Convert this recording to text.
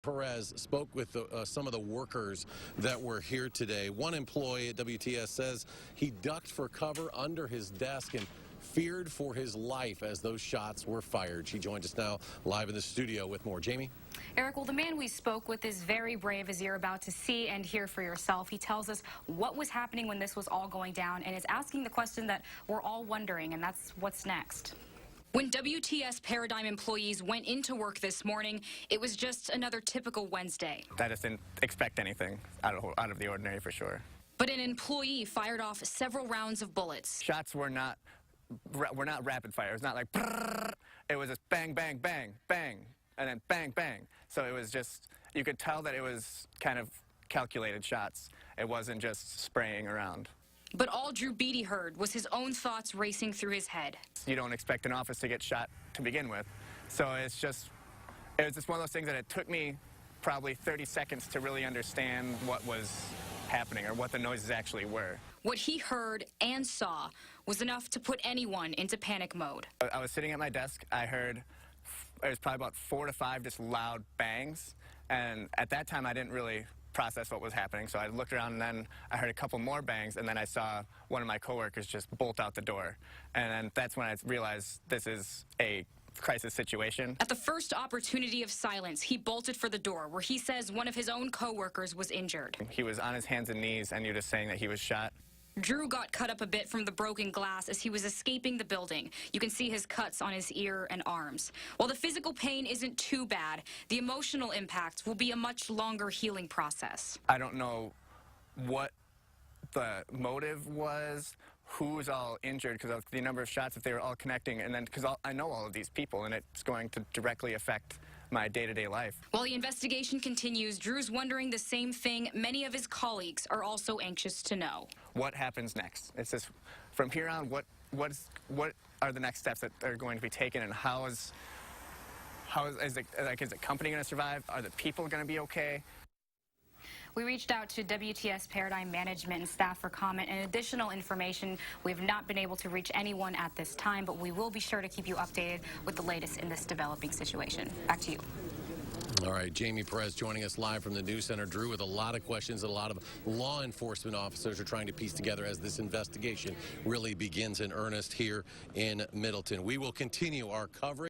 Perez spoke with some of the workers that were here today. One employee at WTS says he ducked for cover under his desk and feared for his life as those shots were fired. She joins us now live in the studio with more. Jamie? Eric, well, the man we spoke with is very brave, as you're about to see and hear for yourself. He tells us what was happening when this was all going down and is asking the question that we're all wondering, and that's what's next. When WTS Paradigm employees went into work this morning, it was just another typical Wednesday. I just didn't expect anything out of the ordinary, for sure. But an employee fired off several rounds of bullets. Shots were not rapid fire. It was not like brrr. It was just bang, bang, bang, bang, and then bang, bang. So it was just, you could tell that it was kind of calculated shots. It wasn't just spraying around. But all Drew Beatty heard was his own thoughts racing through his head. You don't expect an office to get shot to begin with. So it was just one of those things that it took me probably 30 seconds to really understand what was happening or what the noises actually were. What he heard and saw was enough to put anyone into panic mode. I was sitting at my desk. I heard, it was probably about 4 to 5 just loud bangs. And at that time, I didn't really process what was happening. So I looked around, and then I heard a couple more bangs, and then I saw one of my coworkers just bolt out the door. And then that's when I realized this is a crisis situation. At the first opportunity of silence, he bolted for the door, where he says one of his own coworkers was injured. He was on his hands and knees, and you're just saying that he was shot. Drew got cut up a bit from the broken glass as he was escaping the building. You can see his cuts on his ear and arms. While the physical pain isn't too bad, the emotional impact will be a much longer healing process. I don't know what the motive was, who's all injured because of the number of shots, if they were all connecting, and then because I know all of these people, and it's going to directly affect my day-to-day life. While the investigation continues, Drew's wondering the same thing many of his colleagues are also anxious to know. What happens next? It's just, from here on, what are the next steps that are going to be taken, and is the company going to survive? Are the people going to be okay? We reached out to WTS Paradigm management and staff for comment and additional information. We have not been able to reach anyone at this time, but we will be sure to keep you updated with the latest in this developing situation. Back to you. All right, Jamie Perez joining us live from the News Center. Drew, with a lot of questions that a lot of law enforcement officers are trying to piece together as this investigation really begins in earnest here in Middleton. We will continue our coverage.